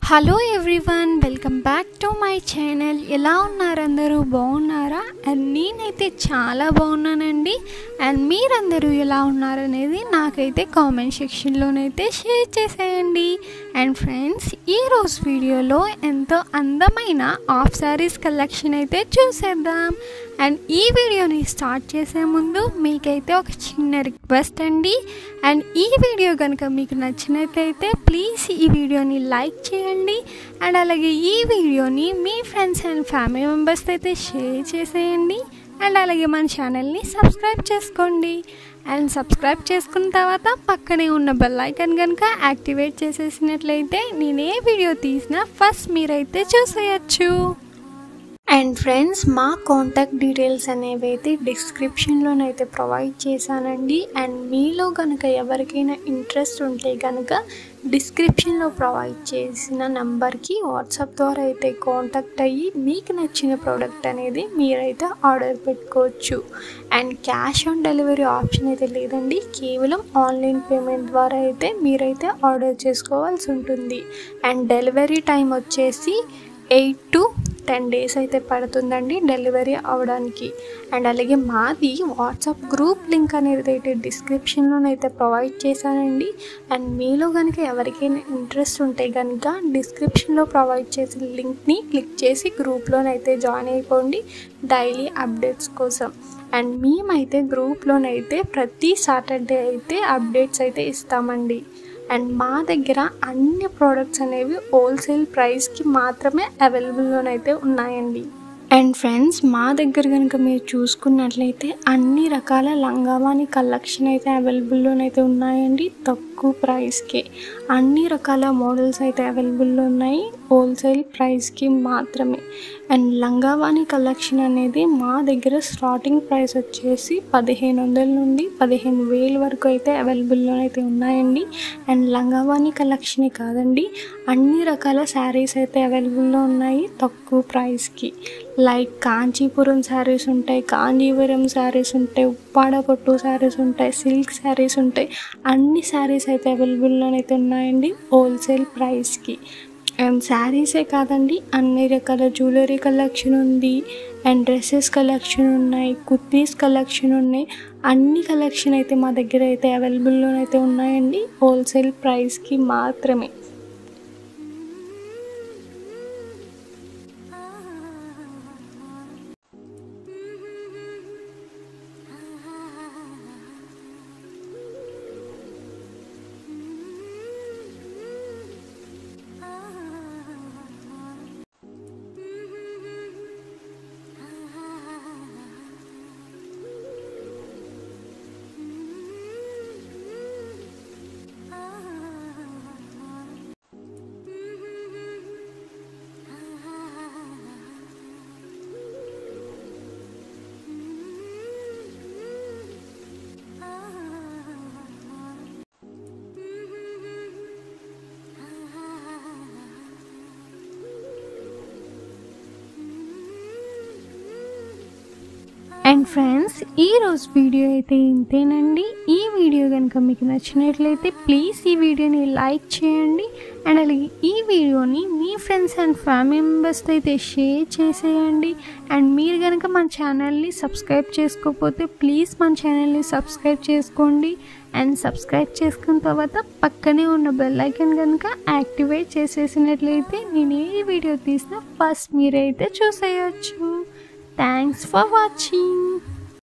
Hello everyone, welcome back to my channel. ఎలా ఉన్నారు అందరూ? బాగున్నారా? అండ్ నేనైతే చాలా బాగున్నానండి. అండ్ మీరందరూ ఎలా ఉన్నారనేది నాకైతే కామెంట్ సెక్షన్లోనైతే షేర్ చేసేయండి. అండ్ ఫ్రెండ్స్, ఈరోజు వీడియోలో ఎంతో అందమైన హాఫ్ శారీస్ కలెక్షన్ అయితే చూసేద్దాం. అండ్ ఈ వీడియోని స్టార్ట్ చేసే ముందు మీకైతే ఒక చిన్న రిక్వెస్ట్ అండి. అండ్ ఈ వీడియో కనుక మీకు నచ్చినట్లయితే ప్లీజ్ ఈ వీడియోని లైక్ చేయండి. అండ్ అలాగే ఈ వీడియోని మీ ఫ్రెండ్స్ అండ్ ఫ్యామిలీ మెంబర్స్తో అయితే షేర్ చేసేయండి. అండ్ అలాగే మన ఛానల్ని సబ్స్క్రైబ్ చేసుకోండి. అండ్ సబ్స్క్రైబ్ చేసుకున్న తర్వాత పక్కనే ఉన్న బెల్ ఐకాన్ కనుక యాక్టివేట్ చేసేసినట్లయితే నేను ఏ వీడియో తీసినా ఫస్ట్ మీరైతే చూసేయచ్చు. అండ్ ఫ్రెండ్స్, మా కాంటాక్ట్ డీటెయిల్స్ అనేవి అయితే డిస్క్రిప్షన్లోనైతే ప్రొవైడ్ చేశానండి. అండ్ మీలో కనుక ఎవరికైనా ఇంట్రెస్ట్ ఉంటే కనుక డిస్క్రిప్షన్లో ప్రొవైడ్ చేసిన నెంబర్కి వాట్సాప్ ద్వారా అయితే కాంటాక్ట్ అయ్యి మీకు నచ్చిన ప్రోడక్ట్ అనేది మీరైతే ఆర్డర్ పెట్టుకోవచ్చు. And cash on delivery option అయితే లేదండి, కేవలం ఆన్లైన్ పేమెంట్ ద్వారా అయితే మీరైతే ఆర్డర్ చేసుకోవాల్సి ఉంటుంది. అండ్ డెలివరీ టైం వచ్చేసి 8 to 10 days అయితే పడుతుందండి డెలివరీ అవ్వడానికి. అండ్ అలాగే మాది వాట్సాప్ గ్రూప్ లింక్ అనేది అయితే డిస్క్రిప్షన్లోనైతే ప్రొవైడ్ చేశానండి. అండ్ మీలో కనుక ఎవరికైనా ఇంట్రెస్ట్ ఉంటే కనుక డిస్క్రిప్షన్లో ప్రొవైడ్ చేసిన లింక్ని క్లిక్ చేసి గ్రూప్లోనైతే జాయిన్ అయిపోండి డైలీ అప్డేట్స్ కోసం. అండ్ మేమైతే గ్రూప్లోనైతే ప్రతి సాటర్డే అయితే అప్డేట్స్ అయితే ఇస్తామండి. అండ్ మా దగ్గర అన్ని ప్రోడక్ట్స్ అనేవి హోల్సేల్ ప్రైస్కి మాత్రమే అవైలబుల్లోనైతే ఉన్నాయండి. అండ్ ఫ్రెండ్స్, మా దగ్గర కనుక మీరు చూసుకున్నట్లయితే అన్ని రకాల లంగావాణి కలెక్షన్ అయితే అవైలబుల్లోనైతే ఉన్నాయండి. తక్కువ ప్రైస్కి అన్ని రకాల మోడల్స్ అయితే అవైలబుల్లో ఉన్నాయి, హోల్సేల్ ప్రైస్కి మాత్రమే. అండ్ లంగావాణి కలెక్షన్ అనేది మా దగ్గర స్టార్టింగ్ ప్రైస్ వచ్చేసి 1500 నుండి 15,000 వరకు అయితే అవైలబుల్లోనైతే ఉన్నాయండి. అండ్ లంగావాణి కలెక్షనే కాదండి, అన్ని రకాల శారీస్ అయితే అవైలబుల్లో ఉన్నాయి తక్కువ ప్రైస్కి. లైక్ కాంచీపురం శారీస్ ఉంటాయి, కాంజీవరం శారీస్ ఉంటాయి, ఉప్పాడ పట్టు శారీస్ ఉంటాయి, సిల్క్ శారీస్ ఉంటాయి. అన్ని శారీస్ అయితే అవైలబుల్లోనైతే ఉన్నాయండి హోల్సేల్ ప్రైస్కి. అండ్ శారీసే కాదండి, అన్ని రకాల జ్యువెలరీ కలెక్షన్ ఉంది. అండ్ డ్రెస్సెస్ కలెక్షన్ ఉన్నాయి, కుర్తీస్ కలెక్షన్ ఉన్నాయి. అన్ని కలెక్షన్ అయితే మా దగ్గర అయితే అవైలబుల్లోనైతే ఉన్నాయండి హోల్సేల్ ప్రైస్కి మాత్రమే. అండ్ ఫ్రెండ్స్, ఈరోజు వీడియో అయితే ఇంతేనండి. ఈ వీడియో కనుక మీకు నచ్చినట్లయితే ప్లీజ్ ఈ వీడియోని లైక్ చేయండి. అండ్ అలాగే ఈ వీడియోని మీ ఫ్రెండ్స్ అండ్ ఫ్యామిలీ మెంబర్స్తో అయితే షేర్ చేసేయండి. అండ్ మీరు కనుక మన ఛానల్ని సబ్స్క్రైబ్ చేసుకోకపోతే ప్లీజ్ మన ఛానల్ని సబ్స్క్రైబ్ చేసుకోండి. అండ్ సబ్స్క్రైబ్ చేసుకున్న తర్వాత పక్కనే ఉన్న బెల్ ఐకాన్ కనుక యాక్టివేట్ చేసేసినట్లయితే నేను ఏ వీడియో తీసినా ఫస్ట్ మీరైతే చూసేయచ్చు. Thanks for watching.